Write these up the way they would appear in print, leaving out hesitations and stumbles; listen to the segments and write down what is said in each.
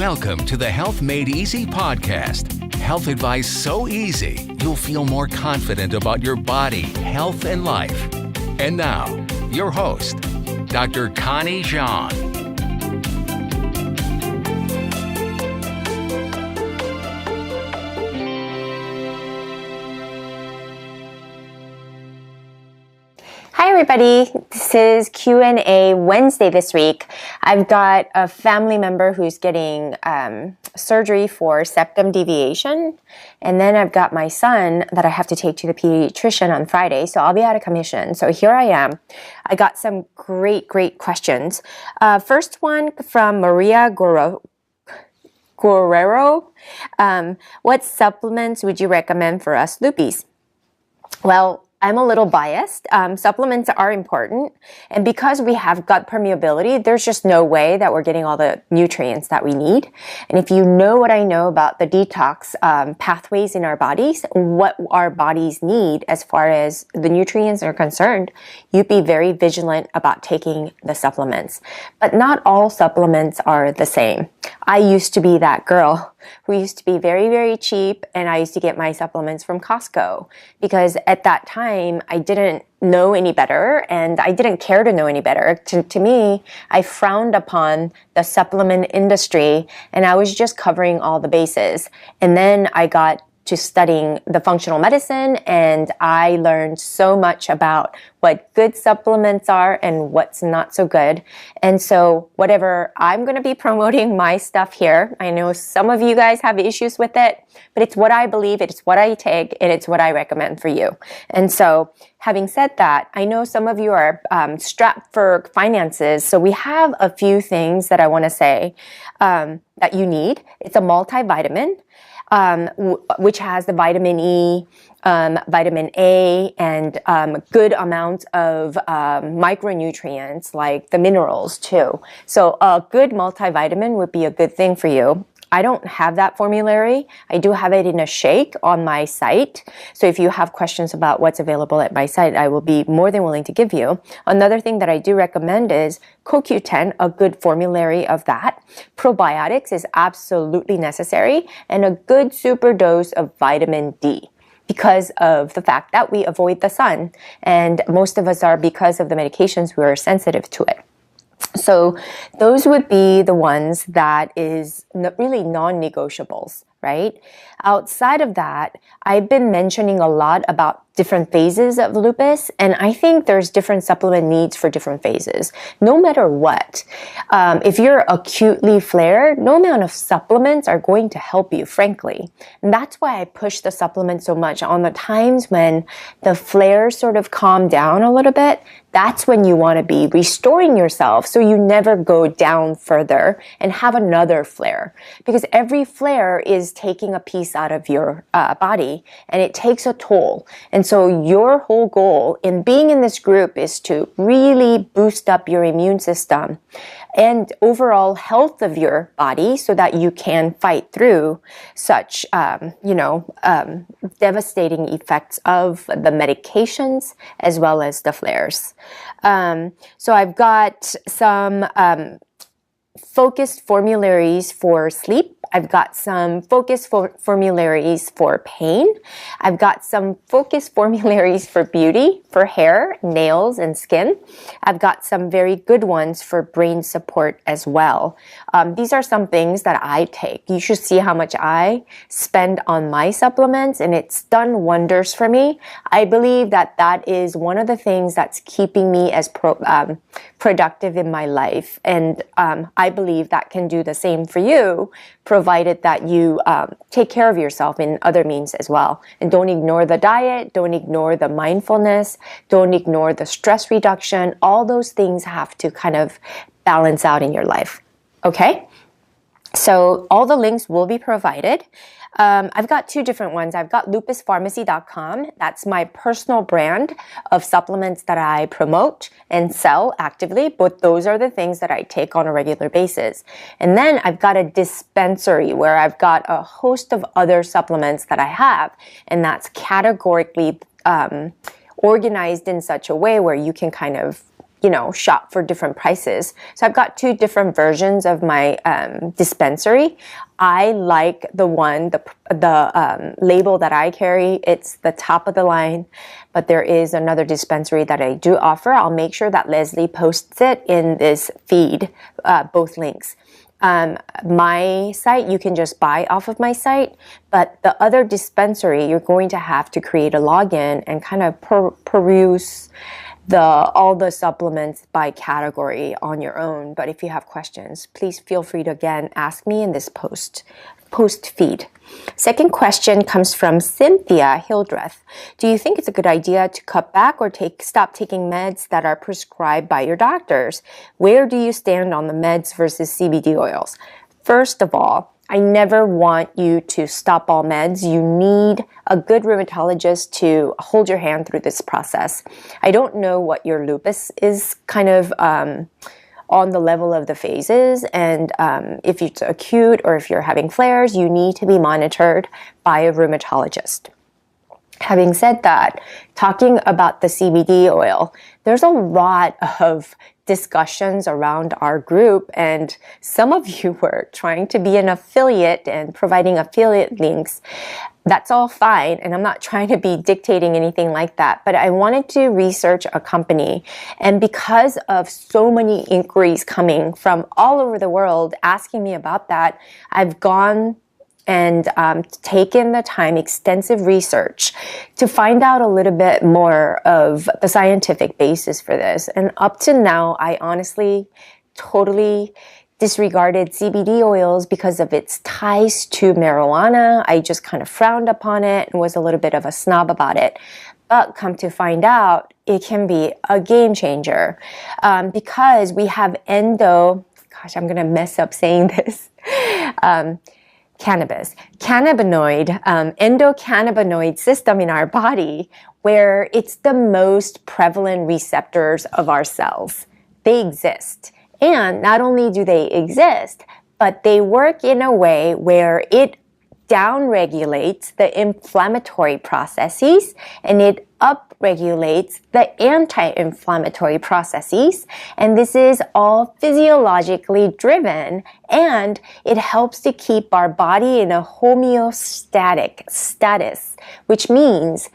Welcome to the Health Made Easy podcast. Health advice so easy, you'll feel more confident about your body, health, and life. And now, your host, Dr. Connie Jean. Hi everybody, this is Q&A Wednesday this week. I've got a family member who's getting surgery for septum deviation, and then I've got my son that I have to take to the pediatrician on Friday, so I'll be out of commission. So here I am. I got some great questions. First one from Maria Guerrero. What supplements would you recommend for us luppies? Well, I'm a little biased. Supplements are important. And because we have gut permeability, there's just no way that we're getting all the nutrients that we need. And if you know what I know about the detox pathways in our bodies, what our bodies need as far as the nutrients are concerned, you'd be very vigilant about taking the supplements. But not all supplements are the same. I used to be that girl who used to be very cheap, and I used to get my supplements from Costco because at that time I didn't know any better and I didn't care to know any better. To me, I frowned upon the supplement industry and I was just covering all the bases. And then I got to studying the functional medicine, and I learned so much about what good supplements are and what's not so good. And so whatever, I'm going to be promoting my stuff here. I know some of you guys have issues with it, but it's what I believe, it's what I take, and it's what I recommend for you. And so having said that, I know some of you are strapped for finances, so we have a few things that I want to say that you need. It's a multivitamin. Which has the vitamin E, vitamin A, and good amounts of micronutrients like the minerals too. So a good multivitamin would be a good thing for you. I don't have that formulary. I do have it in a shake on my site. So if you have questions about what's available at my site, I will be more than willing to give you. Another thing that I do recommend is CoQ10, a good formulary of that. Probiotics is absolutely necessary, and a good super dose of vitamin D, because of the fact that we avoid the sun. And most of us are, because of the medications, we are sensitive to it. So those would be the ones that is really non-negotiables, right? Outside of that, I've been mentioning a lot about different phases of lupus, and I think there's different supplement needs for different phases. No matter what, if you're acutely flared, no amount of supplements are going to help you, frankly. And that's why I push the supplements so much. On the times when the flares sort of calm down a little bit, that's when you want to be restoring yourself so you never go down further and have another flare. Because every flare is taking a piece out of your body, and it takes a toll. And so your whole goal in being in this group is to really boost up your immune system and overall health of your body so that you can fight through such, devastating effects of the medications as well as the flares. So I've got some focused formularies for sleep. I've got some focused formularies for pain. I've got some focused formularies for beauty, for hair, nails, and skin. I've got some very good ones for brain support as well. These are some things that I take. You should see how much I spend on my supplements, and it's done wonders for me. I believe that that is one of the things that's keeping me as productive in my life. And I believe that can do the same for you, provided that you take care of yourself in other means as well. And don't ignore the diet, don't ignore the mindfulness, don't ignore the stress reduction. All those things have to kind of balance out in your life. Okay? So all the links will be provided. I've got two different ones. I've got lupuspharmacy.com. That's my personal brand of supplements that I promote and sell actively, but those are the things that I take on a regular basis. And then I've got a dispensary where I've got a host of other supplements that I have, and that's categorically organized in such a way where you can kind of shop for different prices. So I've got 2 different versions of my dispensary. I like the one, the label that I carry. It's the top of the line, but there is another dispensary that I do offer. I'll make sure that Leslie posts it in this feed, both links. My site, you can just buy off of my site, but the other dispensary, you're going to have to create a login and kind of peruse all the supplements by category on your own. But if you have questions, please feel free to again ask me in this post feed. Second question comes from Cynthia Hildreth. Do you think it's a good idea to cut back or stop taking meds that are prescribed by your doctors? Where do you stand on the meds versus CBD oils? First of all, I never want you to stop all meds. You need a good rheumatologist to hold your hand through this process. I don't know what your lupus is kind of on the level of the phases, and if it's acute or if you're having flares, you need to be monitored by a rheumatologist. Having said that, talking about the CBD oil, there's a lot of discussions around our group, and some of you were trying to be an affiliate and providing affiliate links. That's all fine, and I'm not trying to be dictating anything like that, but I wanted to research a company, and because of so many inquiries coming from all over the world asking me about that, I've gone and taken the time, extensive research, to find out a little bit more of the scientific basis for this. And up to now, I honestly totally disregarded CBD oils because of its ties to marijuana. I just kind of frowned upon it and was a little bit of a snob about it. But come to find out, it can be a game changer because we have I'm going to mess up saying this. Endocannabinoid system in our body, where it's the most prevalent receptors of our cells. They exist. And not only do they exist, but they work in a way where it downregulates the inflammatory processes and it upregulates the anti-inflammatory processes. And this is all physiologically driven, and it helps to keep our body in a homeostatic status, which means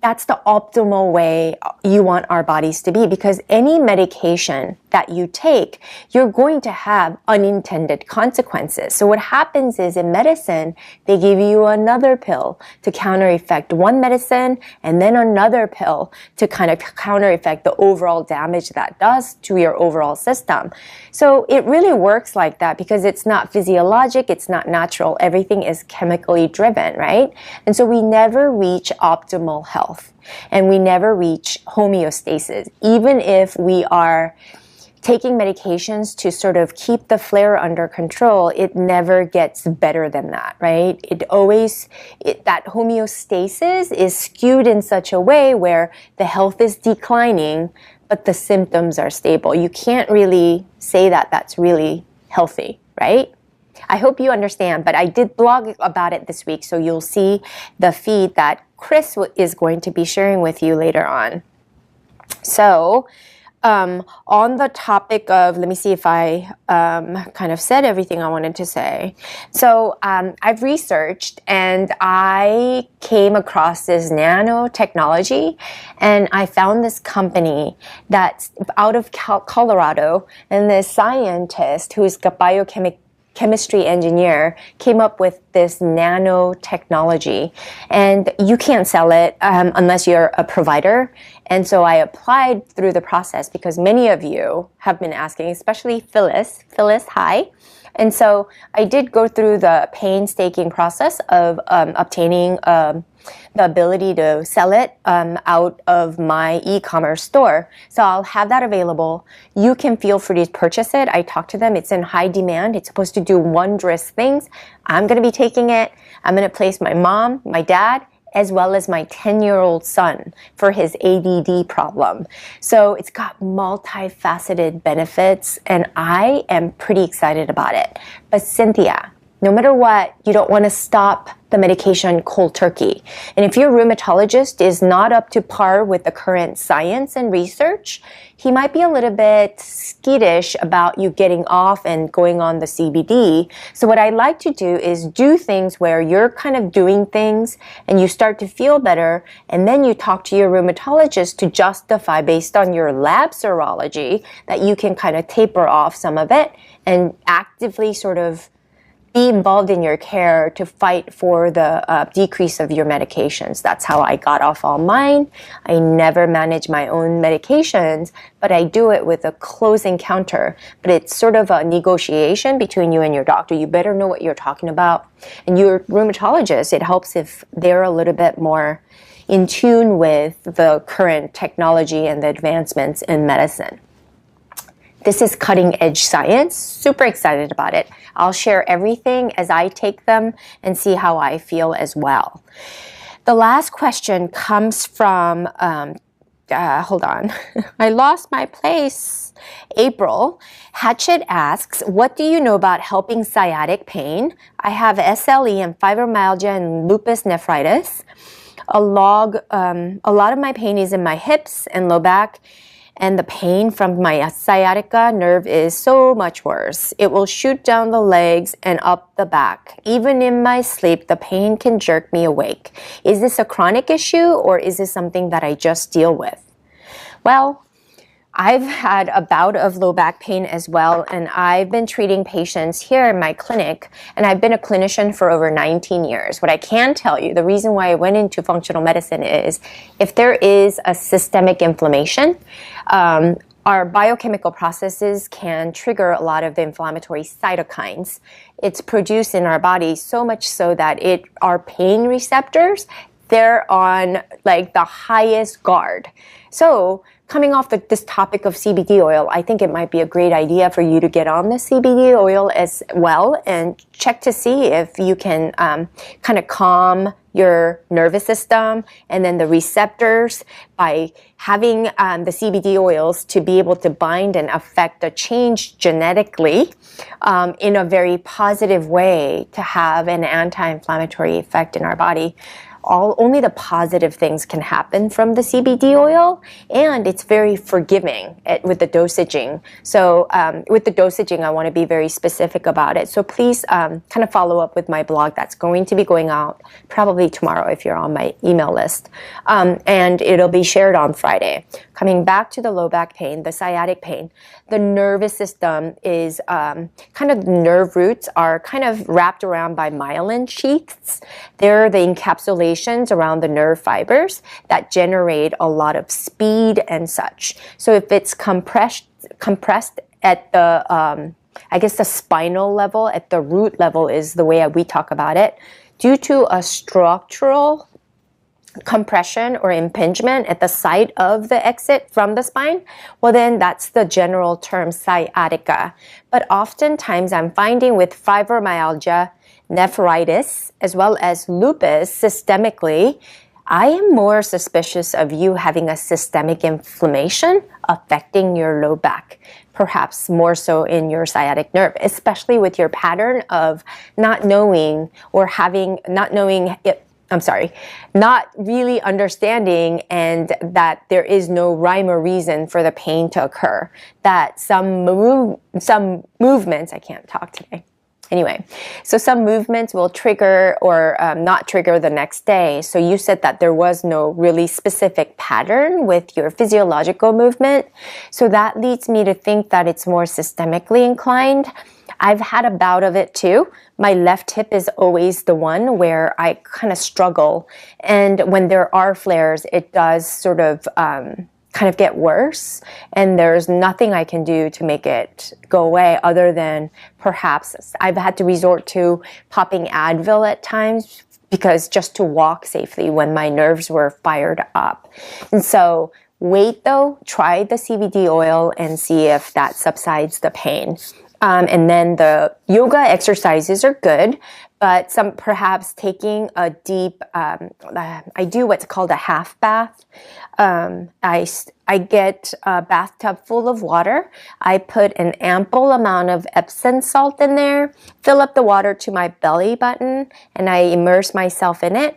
that's the optimal way you want our bodies to be, because any medication that you take, you're going to have unintended consequences. So what happens is in medicine, they give you another pill to counter-effect one medicine and then another pill to kind of counter-effect the overall damage that does to your overall system. So it really works like that because it's not physiologic, it's not natural, everything is chemically driven, right? And so we never reach optimal health and we never reach homeostasis, even if we are taking medications to sort of keep the flare under control. It never gets better than that, right? That homeostasis is skewed in such a way where the health is declining, but the symptoms are stable. You can't really say that that's really healthy, right? I hope you understand, but I did blog about it this week, so you'll see the feed that Chris is going to be sharing with you later on. So, on the topic of, let me see if I kind of said everything I wanted to say. So I've researched and I came across this nanotechnology, and I found this company that's out of Colorado, and this scientist who's a biochemistry engineer came up with this nanotechnology, and you can't sell it unless you're a provider. And so I applied through the process because many of you have been asking, especially Phyllis, hi. And so I did go through the painstaking process of obtaining the ability to sell it out of my e-commerce store. So I'll have that available. You can feel free to purchase it. I talked to them. It's in high demand. It's supposed to do wondrous things. I'm going to be taking it. I'm going to place my mom, my dad, as well as my 10-year-old son for his ADD problem. So it's got multifaceted benefits, and I am pretty excited about it. But Cynthia, no matter what, you don't want to stop the medication cold turkey. And if your rheumatologist is not up to par with the current science and research, he might be a little bit skittish about you getting off and going on the CBD. So what I like to do is do things where you're kind of doing things and you start to feel better, and then you talk to your rheumatologist to justify based on your lab serology that you can kind of taper off some of it and actively sort of be involved in your care to fight for the decrease of your medications. That's how I got off all mine. I never manage my own medications, but I do it with a close encounter. But it's sort of a negotiation between you and your doctor. You better know what you're talking about. And your rheumatologist, it helps if they're a little bit more in tune with the current technology and the advancements in medicine. This is cutting edge science. Super excited about it. I'll share everything as I take them and see how I feel as well. The last question comes from, hold on, I lost my place. April. Hatchet asks, what do you know about helping sciatic pain? I have SLE and fibromyalgia and lupus nephritis. A lot of my pain is in my hips and low back. And the pain from my sciatica nerve is so much worse. It will shoot down the legs and up the back. Even in my sleep, the pain can jerk me awake. Is this a chronic issue or is this something that I just deal with? Well, I've had a bout of low back pain as well, and I've been treating patients here in my clinic, and I've been a clinician for over 19 years. What I can tell you, the reason why I went into functional medicine is if there is a systemic inflammation, our biochemical processes can trigger a lot of the inflammatory cytokines. It's produced in our body so much so that our pain receptors, they're on like the highest guard. So coming off this topic of CBD oil, I think it might be a great idea for you to get on the CBD oil as well and check to see if you can kind of calm your nervous system and then the receptors by having the CBD oils to be able to bind and affect a change genetically in a very positive way to have an anti-inflammatory effect in our body. Only the positive things can happen from the CBD oil, and it's very forgiving with the dosaging. So with the dosaging, I want to be very specific about it. So please kind of follow up with my blog that's going to be going out probably tomorrow if you're on my email list. And it'll be shared on Friday. Coming back to the low back pain, the sciatic pain, the nervous system is kind of, nerve roots are kind of wrapped around by myelin sheaths. They're the encapsulation around the nerve fibers that generate a lot of speed and such. So if it's compressed at the, I guess the spinal level, at the root level is the way we talk about it, due to a structural compression or impingement at the site of the exit from the spine, well then that's the general term sciatica. But oftentimes I'm finding with fibromyalgia, nephritis, as well as lupus systemically, I am more suspicious of you having a systemic inflammation affecting your low back, perhaps more so in your sciatic nerve, especially with your pattern of not really understanding and that there is no rhyme or reason for the pain to occur. That some movements, I can't talk today. Anyway, so some movements will trigger or not trigger the next day. So you said that there was no really specific pattern with your physiological movement. So that leads me to think that it's more systemically inclined. I've had a bout of it too. My left hip is always the one where I kind of struggle. And when there are flares, it does sort of kind of get worse, and there's nothing I can do to make it go away other than perhaps I've had to resort to popping Advil at times because just to walk safely when my nerves were fired up. And so wait though, try the CBD oil and see if that subsides the pain. And then the yoga exercises are good, but perhaps taking a deep, I do what's called a half bath. I get a bathtub full of water. I put an ample amount of Epsom salt in there, fill up the water to my belly button, and I immerse myself in it.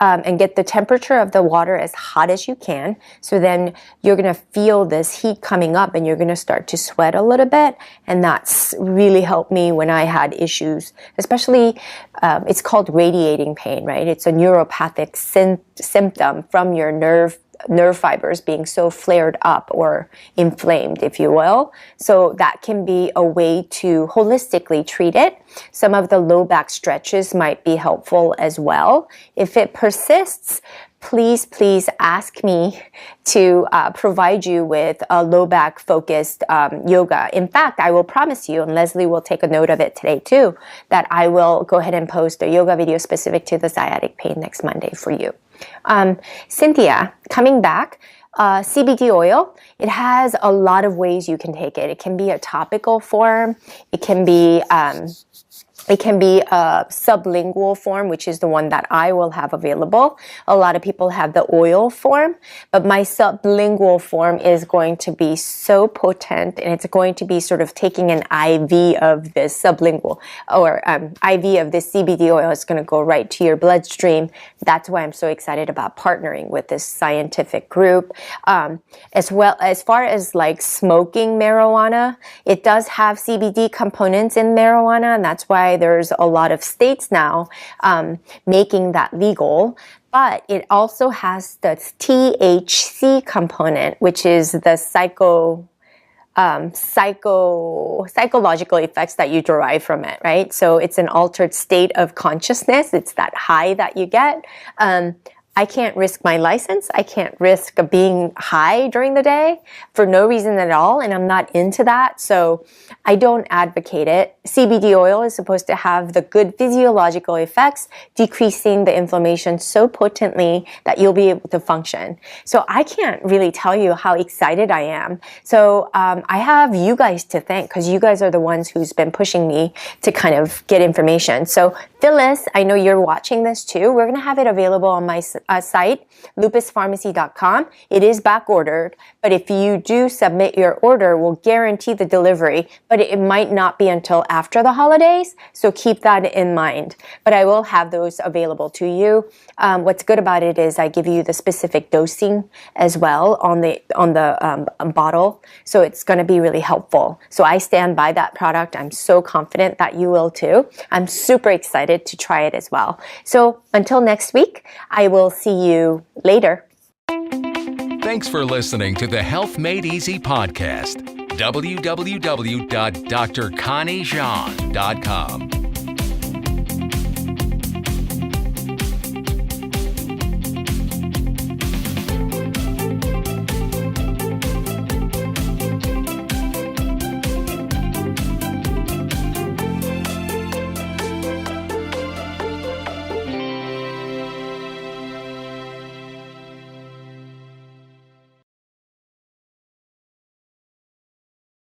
And get the temperature of the water as hot as you can. So then you're going to feel this heat coming up and you're going to start to sweat a little bit. And that's really helped me when I had issues, especially it's called radiating pain, right? It's a neuropathic symptom from your nerve fibers being so flared up or inflamed, if you will. So that can be a way to holistically treat it. Some of the low back stretches might be helpful as well. If it persists, please ask me to provide you with a low back focused yoga. In fact, I will promise you, and Leslie will take a note of it today too, that I will go ahead and post a yoga video specific to the sciatic pain next Monday for you. Cynthia, coming back, CBD oil, it has a lot of ways you can take it. It can be a topical form. It can be a sublingual form, which is the one that I will have available. A lot of people have the oil form, but my sublingual form is going to be so potent, and it's going to be sort of taking an IV of this sublingual or IV of this CBD oil. It's going to go right to your bloodstream. That's why I'm so excited about partnering with this scientific group. As well, as far as like smoking marijuana, it does have CBD components in marijuana, and that's why there's a lot of states now making that legal. But it also has the THC component, which is the psychological effects that you derive from it, right? So it's an altered state of consciousness. It's that high that you get. I can't risk my license. I can't risk being high during the day for no reason at all, and I'm not into that, so I don't advocate it. CBD oil is supposed to have the good physiological effects, decreasing the inflammation so potently that you'll be able to function. So I can't really tell you how excited I am. So I have you guys to thank, because you guys are the ones who's been pushing me to kind of get information. So Phyllis, I know you're watching this too. We're going to have it available on my site, lupuspharmacy.com. It is back ordered, but if you do submit your order, we'll guarantee the delivery, but it might not be until after the holidays, so keep that in mind. But I will have those available to you. What's good about it is I give you the specific dosing as well on the bottle, so it's going to be really helpful. So I stand by that product. I'm so confident that you will too. I'm super excited to try it as well. So until next week, I will see you later. Thanks for listening to the Health Made Easy podcast. www.drconniejean.com